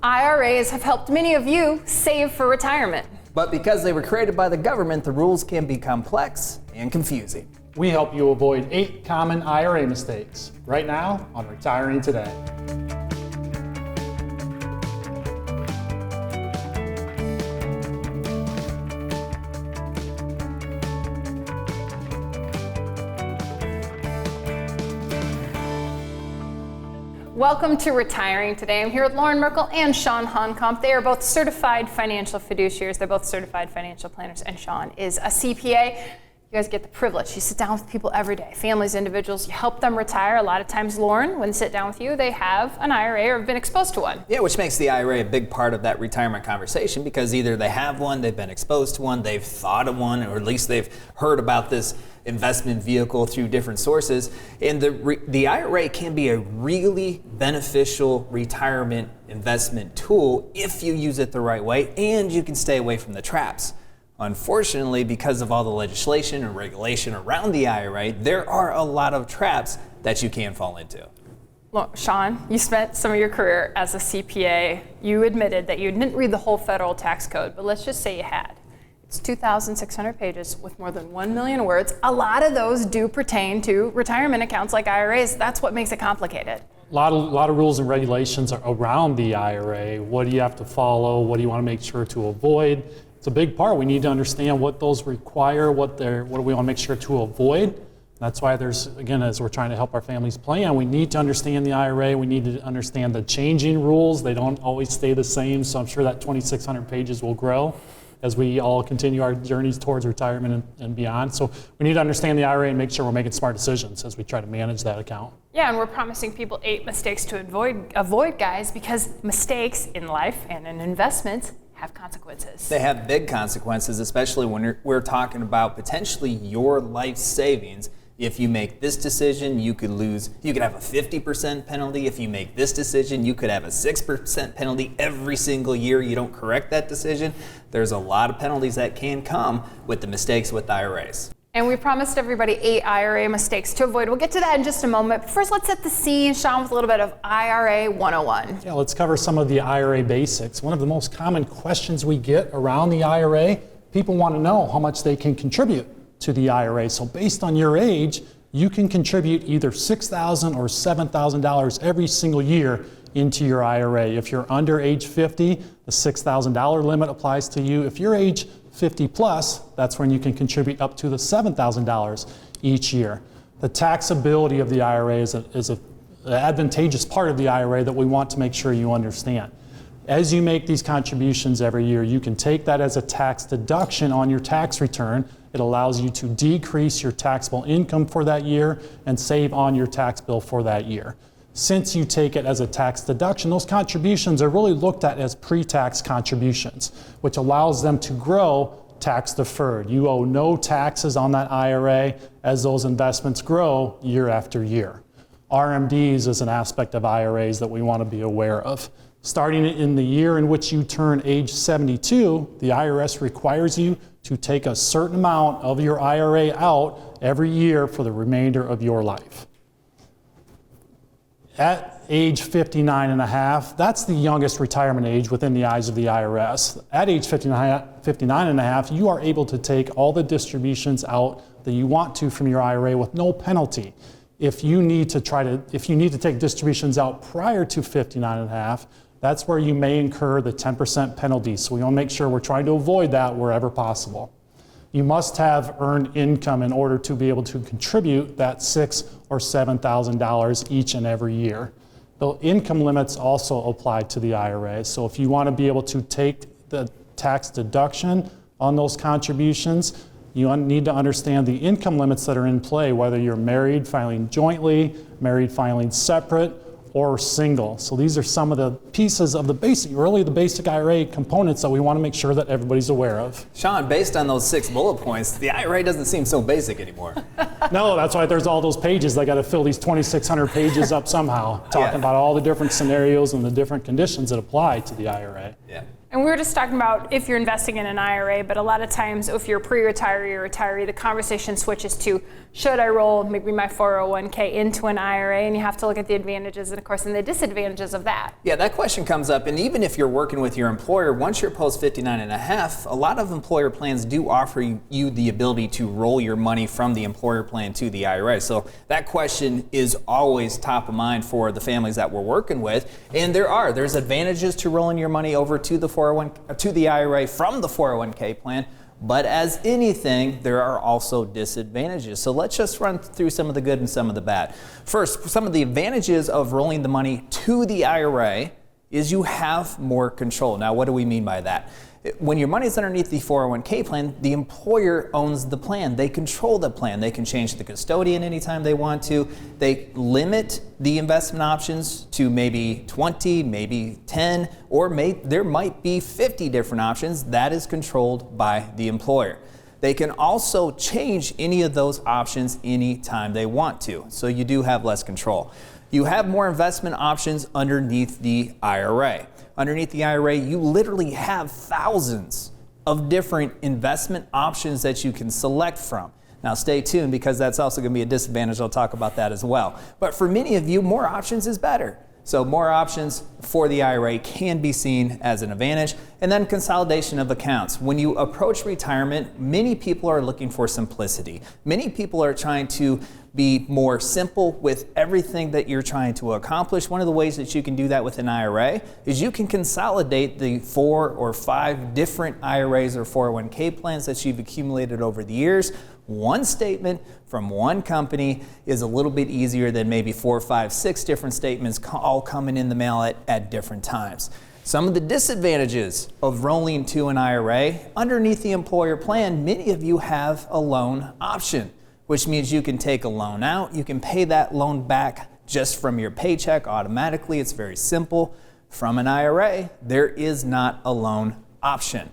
IRAs have helped many of you save for retirement. But because they were created by the government, the rules can be complex and confusing. We help you avoid 8 common IRA mistakes right now on Retiring Today. Welcome to Retiring Today. I'm here with Loren Merkle and Sean Honkamp. They are both certified financial fiduciaries. They're both certified financial planners, and Sean is a CPA. You guys get the privilege. You sit down with people every day, families, individuals. You help them retire. A lot of times, Loren, when they sit down with you, they have an IRA or have been exposed to one. Yeah, which makes the IRA a big part of that retirement conversation because either they have one, they've been exposed to one, they've thought of one, or at least they've heard about this investment vehicle through different sources. And the IRA can be a really beneficial retirement investment tool if you use it the right way, and you can stay away from the traps. Unfortunately, because of all the legislation and regulation around the IRA, there are a lot of traps that you can fall into. Well, Sean, you spent some of your career as a CPA. You admitted that you didn't read the whole federal tax code, but let's just say you had. It's 2,600 pages with more than 1 million words. A lot of those do pertain to retirement accounts like IRAs. That's what makes it complicated. A lot of rules and regulations are around the IRA. What do you have to follow? What do you want to make sure to avoid? It's a big part. We need to understand what those require, what do we want to make sure to avoid. That's why there's, again, as we're trying to help our families plan, we need to understand the IRA. We need to understand the changing rules. They don't always stay the same, so I'm sure that 2,600 pages will grow as we all continue our journeys towards retirement and beyond. So we need to understand the IRA and make sure we're making smart decisions as we try to manage that account. Yeah, and we're promising people 8 mistakes to avoid, guys, because mistakes in life and in investments have consequences. They have big consequences, especially when we're talking about potentially your life savings. If you make this decision, you could have a 50% penalty. If you make this decision, you could have a 6% penalty every single year you don't correct that decision. There's a lot of penalties that can come with the mistakes with IRAs. And we promised everybody 8 IRA mistakes to avoid. We'll get to that in just a moment. But first, let's set the scene, Sean, with a little bit of IRA 101. Yeah, let's cover some of the IRA basics. One of the most common questions we get around the IRA, people want to know how much they can contribute to the IRA. So based on your age, you can contribute either $6,000 or $7,000 every single year into your IRA. If you're under age 50, the $6,000 limit applies to you. If you're age 50 plus, that's when you can contribute up to the $7,000 each year. The taxability of the IRA is an advantageous part of the IRA that we want to make sure you understand. As you make these contributions every year, you can take that as a tax deduction on your tax return. It allows you to decrease your taxable income for that year and save on your tax bill for that year. Since you take it as a tax deduction, those contributions are really looked at as pre-tax contributions, which allows them to grow tax deferred. You owe no taxes on that IRA as those investments grow year after year. RMDs is an aspect of IRAs that we want to be aware of. Starting in the year in which you turn age 72, the IRS requires you to take a certain amount of your IRA out every year for the remainder of your life. At age 59 and a half, that's the youngest retirement age within the eyes of the IRS. At age 59 and a half, you are able to take all the distributions out that you want to from your IRA with no penalty. If you need to take distributions out prior to 59 and a half, that's where you may incur the 10% penalty. So we want to make sure we're trying to avoid that wherever possible. You must have earned income in order to be able to contribute that $6,000 or $7,000 each and every year. The income limits also apply to the IRA. So if you want to be able to take the tax deduction on those contributions, you need to understand the income limits that are in play, whether you're married filing jointly, married filing separate, or single. So these are some of the pieces of the basic IRA components that we want to make sure that everybody's aware of. Sean, based on those 6 bullet points, the IRA doesn't seem so basic anymore. No, that's why there's all those pages. They got to fill these 2,600 pages up somehow, talking about all the different scenarios and the different conditions that apply to the IRA. Yeah. And we were just talking about if you're investing in an IRA, but a lot of times if you're a pre-retiree or retiree, the conversation switches to, should I roll maybe my 401k into an IRA? And you have to look at the advantages of course, and the disadvantages of that. Yeah, that question comes up, and even if you're working with your employer, once you're post 59 and a half, a lot of employer plans do offer you the ability to roll your money from the employer plan to the IRA. So that question is always top of mind for the families that we're working with, and there's advantages to rolling your money over to the IRA from the 401k plan. But as anything, there are also disadvantages. So let's just run through some of the good and some of the bad. First, some of the advantages of rolling the money to the IRA is you have more control. Now, what do we mean by that? When your money is underneath the 401k plan, the employer owns the plan. They control the plan. They can change the custodian anytime they want to. They limit the investment options to maybe 20, maybe 10, or there might be 50 different options. That is controlled by the employer. They can also change any of those options anytime they want to. So you do have less control. You have more investment options underneath the IRA. Underneath the IRA, you literally have thousands of different investment options that you can select from. Now stay tuned, because that's also going to be a disadvantage. I'll talk about that as well. But for many of you, more options is better. So more options for the IRA can be seen as an advantage. And then consolidation of accounts. When you approach retirement, many people are looking for simplicity. Many people are trying to be more simple with everything that you're trying to accomplish. One of the ways that you can do that with an IRA is you can consolidate the 4 or 5 different IRAs or 401k plans that you've accumulated over the years. One statement from one company is a little bit easier than maybe 4, 5, 6 different statements all coming in the mail at different times. Some of the disadvantages of rolling to an IRA, underneath the employer plan, many of you have a loan option, which means you can take a loan out. You can pay that loan back just from your paycheck automatically. It's very simple. From an IRA, there is not a loan option.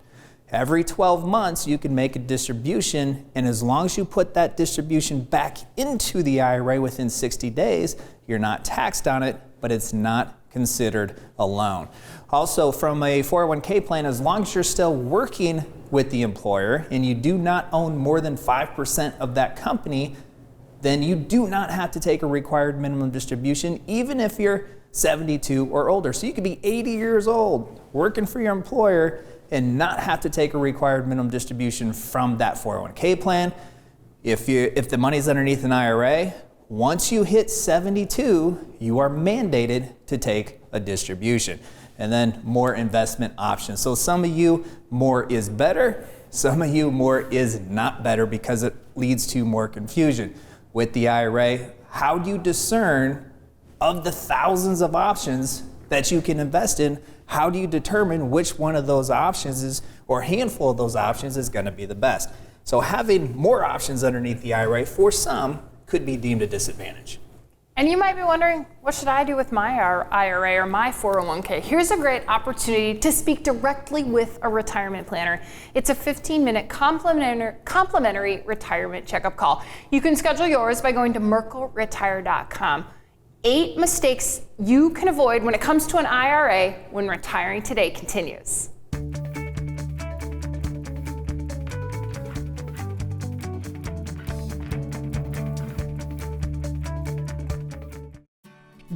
Every 12 months, you can make a distribution, and as long as you put that distribution back into the IRA within 60 days, you're not taxed on it, but it's not considered a loan. Also, from a 401k plan, as long as you're still working with the employer and you do not own more than 5% of that company, then you do not have to take a required minimum distribution, even if you're 72 or older. So you could be 80 years old working for your employer and not have to take a required minimum distribution from that 401k plan. If the money's underneath an IRA, once you hit 72, you are mandated to take a distribution. And then more investment options. So some of you, more is better. Some of you, more is not better, because it leads to more confusion. With the IRA, how do you discern of the thousands of options that you can invest in? How do you determine which one of those options is, or a handful of those options is going to be the best? So having more options underneath the IRA for some could be deemed a disadvantage. And you might be wondering, what should I do with my IRA or my 401k? Here's a great opportunity to speak directly with a retirement planner. It's a 15-minute complimentary retirement checkup call. You can schedule yours by going to merkleretire.com. 8 mistakes you can avoid when it comes to an IRA when retiring today continues.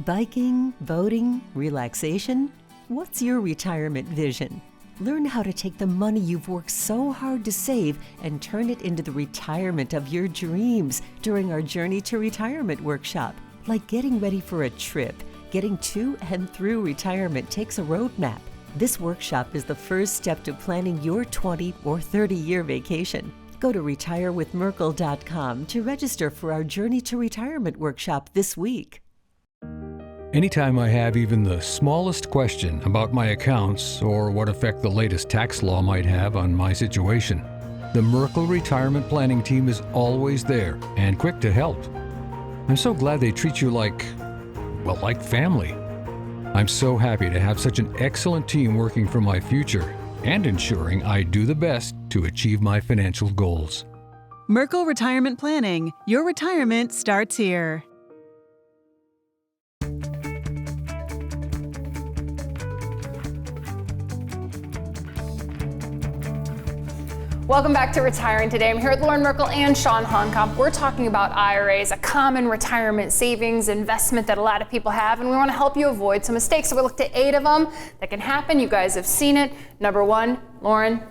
Biking, boating, relaxation? What's your retirement vision? Learn how to take the money you've worked so hard to save and turn it into the retirement of your dreams during our Journey to Retirement workshop. Like getting ready for a trip, getting to and through retirement takes a roadmap. This workshop is the first step to planning your 20 or 30-year vacation. Go to retirewithmerkle.com to register for our Journey to Retirement workshop this week. Anytime I have even the smallest question about my accounts or what effect the latest tax law might have on my situation, the Merkle Retirement Planning Team is always there and quick to help. I'm so glad they treat you like family. I'm so happy to have such an excellent team working for my future and ensuring I do the best to achieve my financial goals. Merkle Retirement Planning. Your retirement starts here. Welcome back to Retiring Today. I'm here with Loren Merkle and Sean Honkamp. We're talking about IRAs, a common retirement savings investment that a lot of people have, and we want to help you avoid some mistakes. So we looked at 8 of them that can happen. You guys have seen it. Number 1, Loren,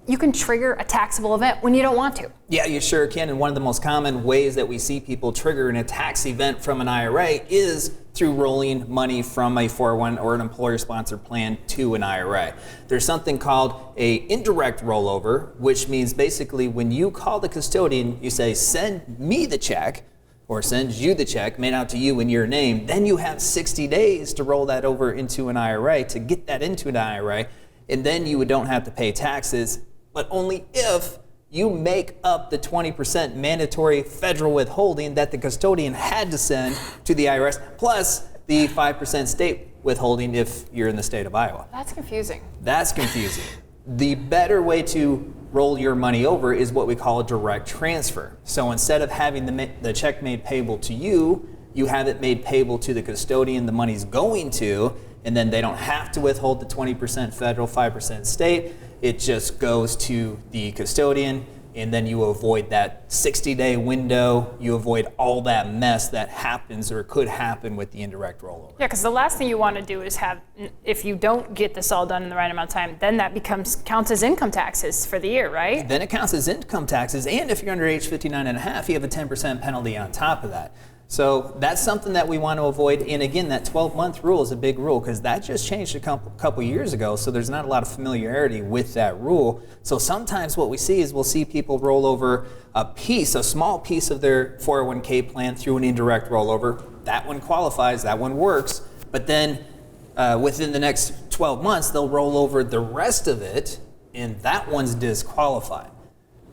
you can trigger a taxable event when you don't want to. Yeah, you sure can. And one of the most common ways that we see people trigger in a tax event from an IRA is through rolling money from a 401 or an employer-sponsored plan to an IRA. There's something called a indirect rollover, which means basically when you call the custodian, you say, send me the check, or send you the check made out to you in your name, then you have 60 days to roll that over into an IRA, to get that into an IRA, and then you don't have to pay taxes, but only if you make up the 20% mandatory federal withholding that the custodian had to send to the IRS, plus the 5% state withholding if you're in the state of Iowa. That's confusing. That's confusing. The better way to roll your money over is what we call a direct transfer. So instead of having the check made payable to you, you have it made payable to the custodian the money's going to, and then they don't have to withhold the 20% federal, 5% state. It just goes to the custodian, and then you avoid that 60-day window. You avoid all that mess that happens or could happen with the indirect rollover. Yeah, because the last thing you want to do is have, if you don't get this all done in the right amount of time, then that counts as income taxes for the year, right? Then it counts as income taxes, and if you're under age 59 and a half, you have a 10% penalty on top of that. So that's something that we want to avoid. And again, that 12-month rule is a big rule because that just changed a couple years ago. So there's not a lot of familiarity with that rule. So sometimes what we see is we'll see people roll over a small piece of their 401k plan through an indirect rollover. That one qualifies, that one works. But then within the next 12 months, they'll roll over the rest of it, and that one's disqualified.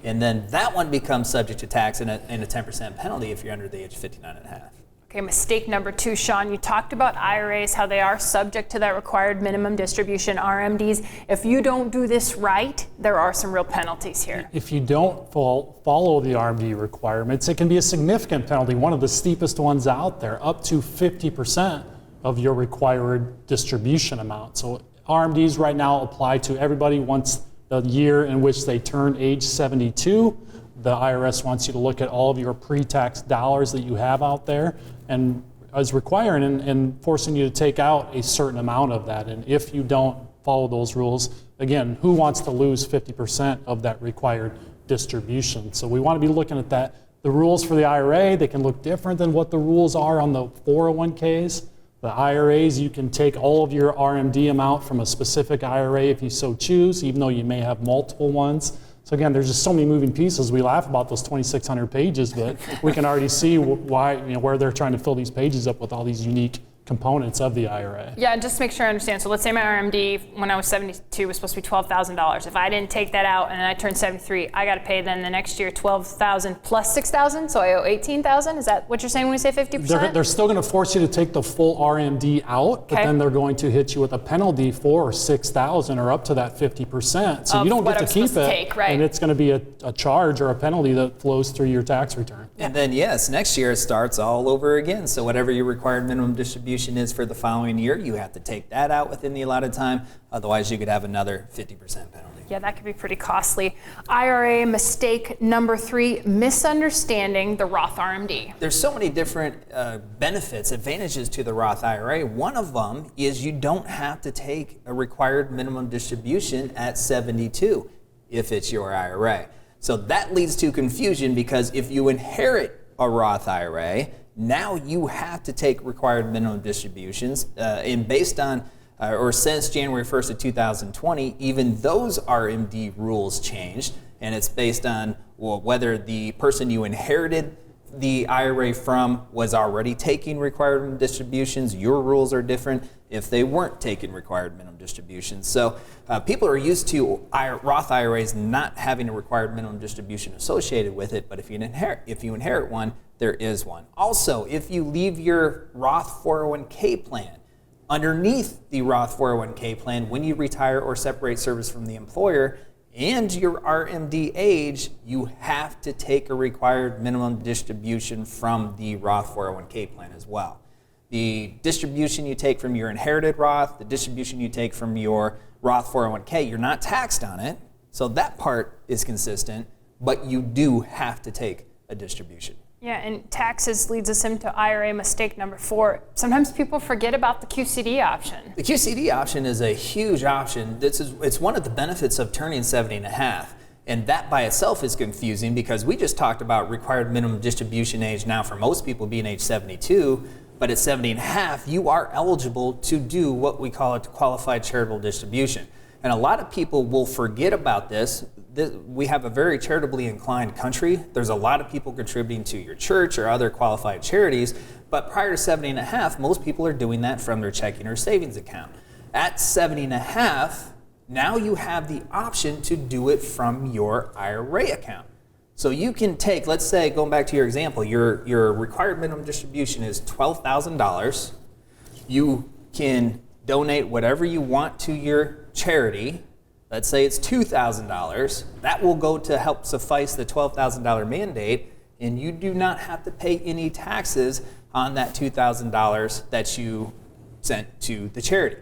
And then that one becomes subject to tax and a 10% penalty if you're under the age of 59 and a half. Okay, mistake number 2, Sean, you talked about IRAs, how they are subject to that required minimum distribution, RMDs. If you don't do this right, there are some real penalties here. If you don't follow the RMD requirements, it can be a significant penalty, one of the steepest ones out there, up to 50% of your required distribution amount. So RMDs right now apply to everybody once the year in which they turn age 72. The IRS wants you to look at all of your pre-tax dollars that you have out there and is requiring and forcing you to take out a certain amount of that. And if you don't follow those rules, again, who wants to lose 50% of that required distribution? So we want to be looking at that. The rules for the IRA, they can look different than what the rules are on the 401ks. The IRAs, you can take all of your RMD amount from a specific IRA if you so choose, even though you may have multiple ones. So again, there's just so many moving pieces. We laugh about those 2,600 pages, but we can already see why, where they're trying to fill these pages up with all these unique components of the IRA. Yeah, and just to make sure I understand. So let's say my RMD when I was 72 was supposed to be $12,000. If I didn't take that out and then I turned 73, I got to pay then the next year $12,000 plus $6,000, so I owe $18,000. Is that what you're saying when you say 50%? They're still going to force you to take the full RMD out, but then they're going to hit you with a penalty for $6,000 or up to that 50%. So you don't get to keep it, and it's going to be a charge or a penalty that flows through your tax return. And then yes, next year it starts all over again. So whatever your required minimum distribution is for the following year, you have to take that out within the allotted time. Otherwise, you could have another 50% penalty. Yeah, that could be pretty costly. IRA mistake number 3, misunderstanding the Roth RMD. There's so many different benefits, advantages to the Roth IRA. One of them is you don't have to take a required minimum distribution at 72 if it's your IRA. So that leads to confusion because if you inherit a Roth IRA, now you have to take required minimum distributions, and based on, or since January 1st of 2020, even those RMD rules changed, and it's based on whether the person you inherited the IRA from was already taking required minimum distributions. Your rules are different if they weren't taking required minimum distributions. So people are used to Roth IRAs not having a required minimum distribution associated with it, but if you inherit one, there is one. Also, if you leave your Roth 401k plan underneath the Roth 401k plan when you retire or separate service from the employer and your RMD age, you have to take a required minimum distribution from the Roth 401k plan as well. The distribution you take from your inherited Roth, the distribution you take from your Roth 401k, you're not taxed on it. So that part is consistent, but you do have to take a distribution. Yeah, and taxes leads us into IRA mistake number 4. Sometimes people forget about the QCD option. The QCD option is a huge option. It's one of the benefits of turning 70 and a half. And that by itself is confusing because we just talked about required minimum distribution age now for most people being age 72, but at 70 and a half, you are eligible to do what we call a qualified charitable distribution. And a lot of people will forget about this. We have a very charitably inclined country. There's a lot of people contributing to your church or other qualified charities, but prior to 70 and a half, most people are doing that from their checking or savings account. At 70 and a half, now you have the option to do it from your IRA account. So you can take, let's say, going back to your example, your required minimum distribution is $12,000. You can donate whatever you want to your charity. Let's say it's $2,000. That will go to help suffice the $12,000 mandate, and you do not have to pay any taxes on that $2,000 that you sent to the charity.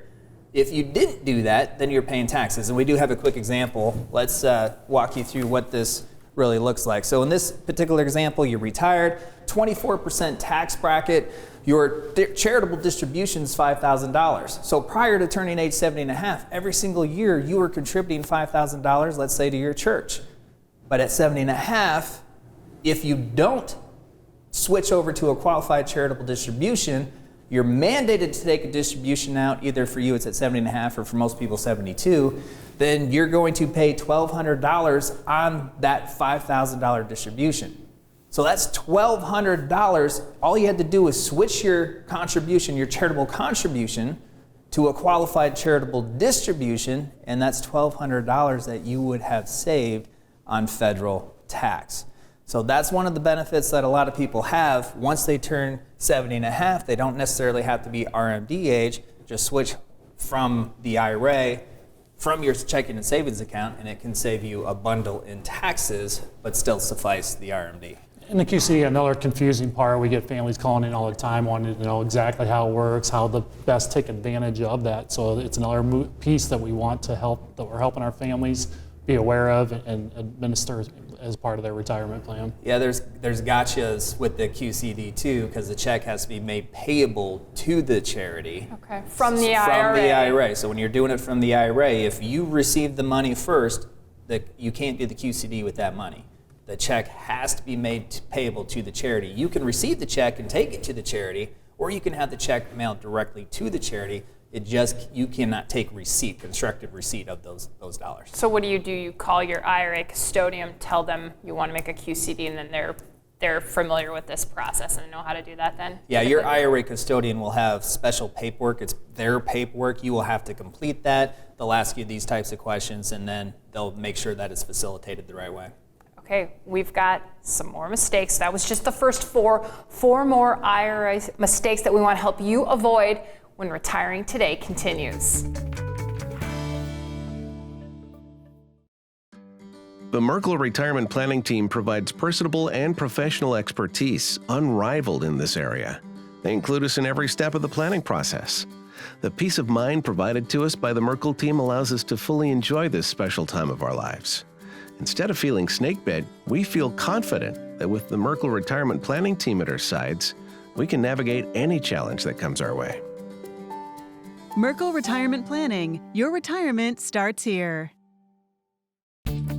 If you didn't do that, then you're paying taxes. And we do have a quick example. Let's walk you through what this really looks like. So in this particular example, you're retired, 24% tax bracket, your charitable distribution is $5,000. So prior to turning age 70 and a half, every single year you were contributing $5,000, let's say, to your church. But at 70 and a half, if you don't switch over to a qualified charitable distribution, you're mandated to take a distribution out, either for you it's at 70 and a half or for most people 72, then you're going to pay $1,200 on that $5,000 distribution. So that's $1,200. All you had to do was switch your contribution, your charitable contribution, to a qualified charitable distribution, and that's $1,200 that you would have saved on federal tax. So that's one of the benefits that a lot of people have. Once they turn 70 and a half, they don't necessarily have to be RMD age, just switch from the IRA, from your checking and savings account, and it can save you a bundle in taxes, but still suffice the RMD. In the QC, another confusing part, we get families calling in all the time wanting to know exactly how it works, how to best take advantage of that. So it's another piece that we want to help, that we're helping our families be aware of and administer as part of their retirement plan. Yeah, there's gotchas with the QCD too, because the check has to be made payable to the charity. Okay, from the IRA. From the IRA. So when you're doing it from the IRA, if you receive the money first, you can't do the QCD with that money. The check has to be made payable to the charity. You can receive the check and take it to the charity, or you can have the check mailed directly to the charity. You cannot take receipt, constructive receipt of those dollars. So what do? You call your IRA custodian, tell them you want to make a QCD, and then they're familiar with this process and know how to do that then? Yeah, your IRA custodian will have special paperwork. It's their paperwork. You will have to complete that. They'll ask you these types of questions, and then they'll make sure that it's facilitated the right way. Okay, we've got some more mistakes. That was just the first 4 more IRA mistakes that we want to help you avoid when retiring today continues. The Merkle Retirement Planning Team provides personable and professional expertise unrivaled in this area. They include us in every step of the planning process. The peace of mind provided to us by the Merkle team allows us to fully enjoy this special time of our lives. Instead of feeling snakebit, we feel confident that with the Merkle Retirement Planning Team at our sides, we can navigate any challenge that comes our way. Merkle Retirement Planning. Your retirement starts here.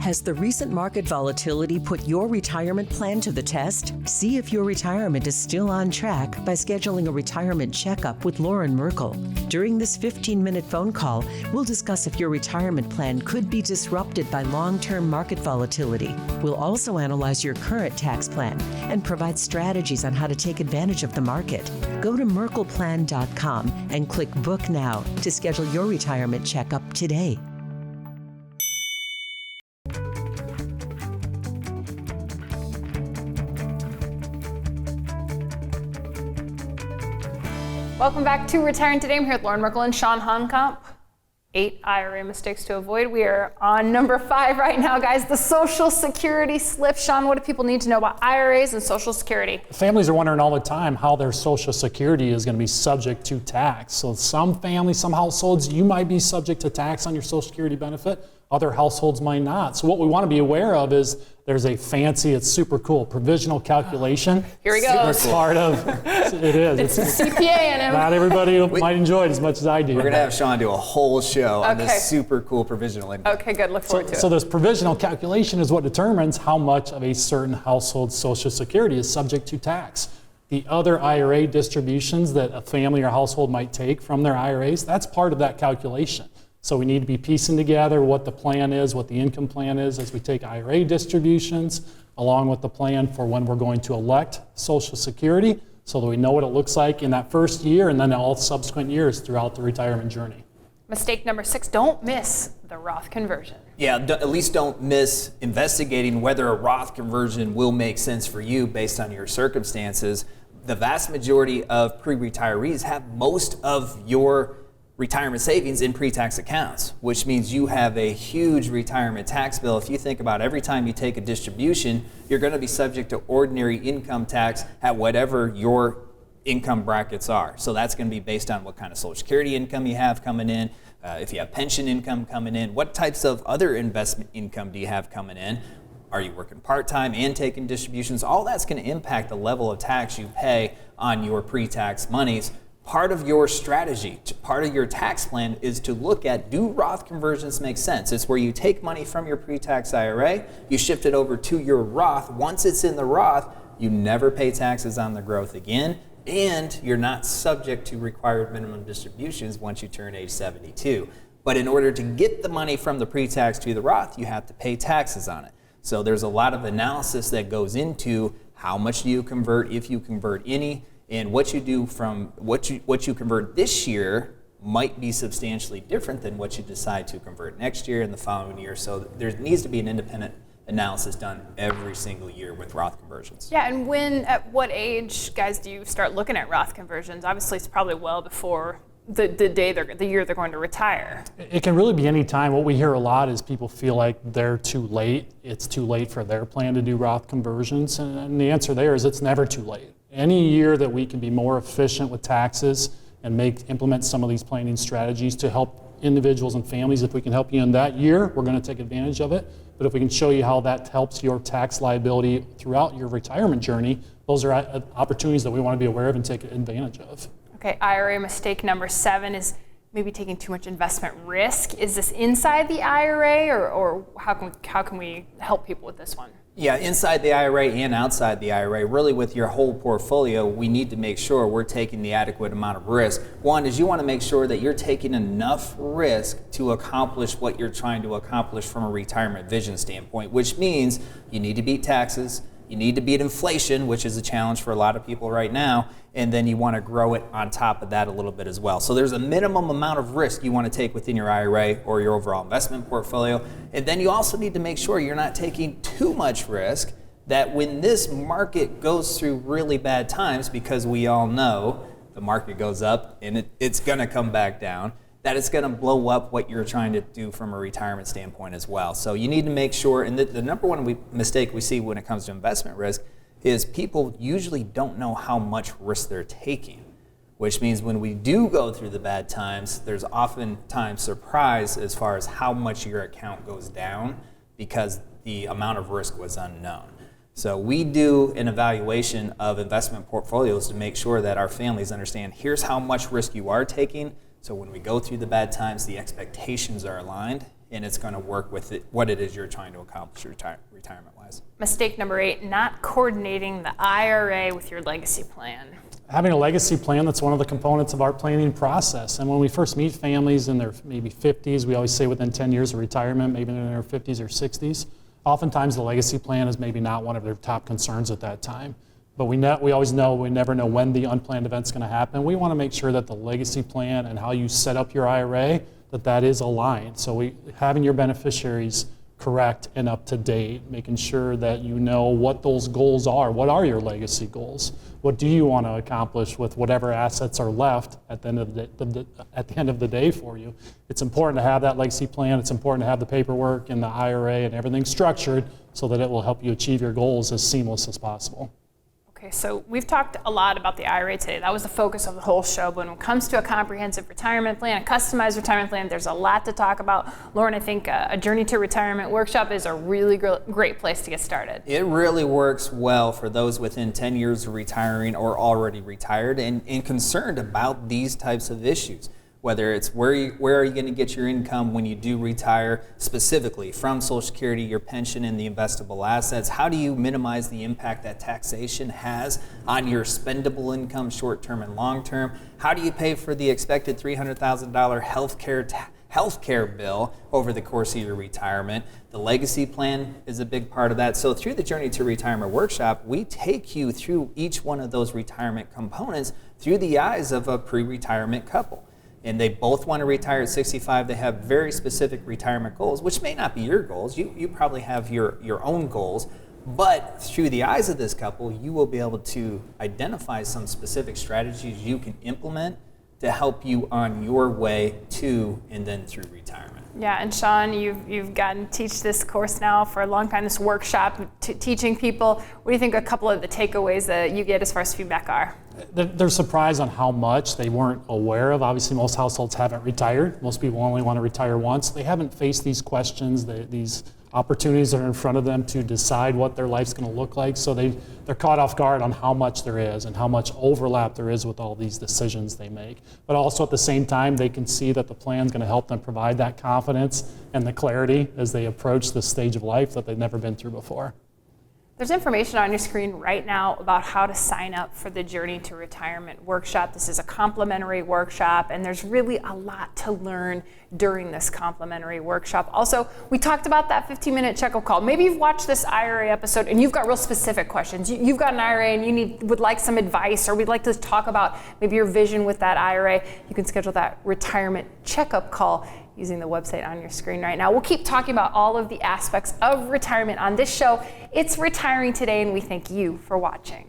Has the recent market volatility put your retirement plan to the test? See if your retirement is still on track by scheduling a retirement checkup with Loren Merkle. During this 15-minute phone call, we'll discuss if your retirement plan could be disrupted by long-term market volatility. We'll also analyze your current tax plan and provide strategies on how to take advantage of the market. Go to merkleplan.com and click Book Now to schedule your retirement checkup today. Welcome back to Retiring Today. I'm here with Loren Merkle and Sean Honkamp. 8 IRA mistakes to avoid. We are on number 5 right now, guys. The Social Security slip. Sean, what do people need to know about IRAs and Social Security? Families are wondering all the time how their Social Security is going to be subject to tax. So some families, some households, you might be subject to tax on your Social Security benefit. Other households might not. So what we want to be aware of is there's a fancy, it's super cool, provisional calculation. Here we go. It's part of, it is. It's a CPA in him. Not everybody might enjoy it as much as I do. We're going to have Sean do a whole show on Okay. this super cool provisional income. Okay, good. Look forward to So it. this provisional calculation is what determines how much of a certain household's Social Security is subject to tax. The other IRA distributions that a family or household might take from their IRAs, that's part of that calculation. So we need to be piecing together what the plan is, what the income plan is as we take IRA distributions, along with the plan for when we're going to elect Social Security, so that we know what it looks like in that first year and then all subsequent years throughout the retirement journey. Mistake number 6, don't miss the Roth conversion. Yeah, at least don't miss investigating whether a Roth conversion will make sense for you based on your circumstances. The vast majority of pre-retirees have most of your retirement savings in pre-tax accounts, which means you have a huge retirement tax bill. If you think about every time you take a distribution, you're going to be subject to ordinary income tax at whatever your income brackets are. So that's going to be based on what kind of Social Security income you have coming in, if you have pension income coming in, what types of other investment income do you have coming in, are you working part-time and taking distributions? All that's going to impact the level of tax you pay on your pre-tax monies. Part of your strategy, part of your tax plan is to look at, do Roth conversions make sense? It's where you take money from your pre-tax IRA, you shift it over to your Roth. Once it's in the Roth, you never pay taxes on the growth again, and you're not subject to required minimum distributions once you turn age 72. But in order to get the money from the pre-tax to the Roth, you have to pay taxes on it. So there's a lot of analysis that goes into how much do you convert, if you convert any, and what you do from what you convert this year might be substantially different than what you decide to convert next year and the following year. So there needs to be an independent analysis done every single year with Roth conversions. Yeah, and at what age, guys, do you start looking at Roth conversions? Obviously, it's probably well before the year they're going to retire. It can really be any time. What we hear a lot is people feel like they're too late. It's too late for their plan to do Roth conversions. And the answer there is it's never too late. Any year that we can be more efficient with taxes and implement some of these planning strategies to help individuals and families, if we can help you in that year, we're going to take advantage of it. But if we can show you how that helps your tax liability throughout your retirement journey, those are opportunities that we want to be aware of and take advantage of. Okay, IRA mistake number 7 is maybe taking too much investment risk. Is this inside the IRA, or how can we help people with this one? Yeah, inside the IRA and outside the IRA, really with your whole portfolio, we need to make sure we're taking the adequate amount of risk. One is you want to make sure that you're taking enough risk to accomplish what you're trying to accomplish from a retirement vision standpoint, which means you need to beat taxes, you need to beat inflation, which is a challenge for a lot of people right now, and then you want to grow it on top of that a little bit as well. So there's a minimum amount of risk you want to take within your IRA or your overall investment portfolio. And then you also need to make sure you're not taking too much risk, that when this market goes through really bad times, because we all know the market goes up and it's going to come back down, that it's going to blow up what you're trying to do from a retirement standpoint as well. So you need to make sure, and the number one mistake we see when it comes to investment risk is people usually don't know how much risk they're taking, which means when we do go through the bad times, there's oftentimes surprise as far as how much your account goes down because the amount of risk was unknown. So we do an evaluation of investment portfolios to make sure that our families understand, here's how much risk you are taking. So when we go through the bad times, the expectations are aligned, and it's going to work with what it is you're trying to accomplish retirement-wise. Mistake number 8, not coordinating the IRA with your legacy plan. Having a legacy plan, that's one of the components of our planning process. And when we first meet families in their maybe 50s, we always say within 10 years of retirement, maybe in their 50s or 60s, oftentimes the legacy plan is maybe not one of their top concerns at that time. But we always know, we never know when the unplanned event's going to happen. We want to make sure that the legacy plan and how you set up your IRA, that is aligned. So having your beneficiaries correct and up to date, making sure that you know what those goals are. What are your legacy goals? What do you want to accomplish with whatever assets are left at the end of the day for you? It's important to have that legacy plan. It's important to have the paperwork and the IRA and everything structured so that it will help you achieve your goals as seamless as possible. Okay, so we've talked a lot about the IRA today. That was the focus of the whole show. But when it comes to a comprehensive retirement plan, a customized retirement plan, there's a lot to talk about. Lauren, I think a Journey to Retirement workshop is a really great place to get started. It really works well for those within 10 years of retiring or already retired and concerned about these types of issues. Whether it's where are you going to get your income when you do retire, specifically from Social Security, your pension, and the investable assets. How do you minimize the impact that taxation has on your spendable income, short-term and long-term? How do you pay for the expected $300,000 healthcare bill over the course of your retirement? The legacy plan is a big part of that. So through the Journey to Retirement workshop, we take you through each one of those retirement components through the eyes of a pre-retirement couple. And they both want to retire at 65. They have very specific retirement goals, which may not be your goals. You probably have your own goals. But through the eyes of this couple, you will be able to identify some specific strategies you can implement to help you on your way to and then through retirement. Yeah, and Sean, you've gotten to teach this course now for a long time, this workshop, teaching people. What do you think a couple of the takeaways that you get as far as feedback are? They're surprised on how much they weren't aware of. Obviously, most households haven't retired. Most people only want to retire once. They haven't faced these questions, these opportunities that are in front of them to decide what their life's going to look like. So they're caught off guard on how much there is and how much overlap there is with all these decisions they make. But also at the same time, they can see that the plan's going to help them provide that confidence and the clarity as they approach this stage of life that they've never been through before. There's information on your screen right now about how to sign up for the Journey to Retirement workshop. This is a complimentary workshop, and there's really a lot to learn during this complimentary workshop. Also, we talked about that 15-minute checkup call. Maybe you've watched this IRA episode and you've got real specific questions. You've got an IRA and you would like some advice, or we'd like to talk about maybe your vision with that IRA. You can schedule that retirement checkup call using the website on your screen right now. We'll keep talking about all of the aspects of retirement on this show. It's Retiring Today, and we thank you for watching.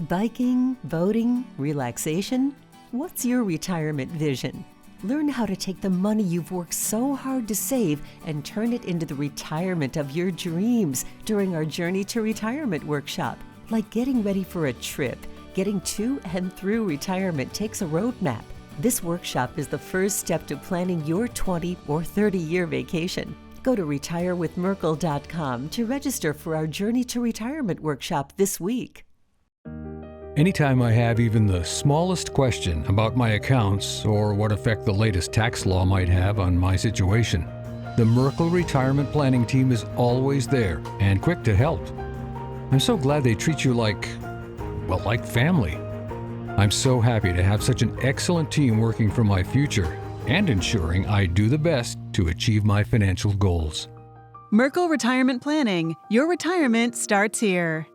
Biking, boating, relaxation? What's your retirement vision? Learn how to take the money you've worked so hard to save and turn it into the retirement of your dreams during our Journey to Retirement workshop. Like getting ready for a trip, getting to and through retirement takes a roadmap. This workshop is the first step to planning your 20 or 30-year vacation. Go to retirewithmerkle.com to register for our Journey to Retirement workshop this week. Anytime I have even the smallest question about my accounts or what effect the latest tax law might have on my situation, the Merkle Retirement Planning Team is always there and quick to help. I'm so glad they treat you like family. I'm so happy to have such an excellent team working for my future and ensuring I do the best to achieve my financial goals. Merkle Retirement Planning. Your retirement starts here.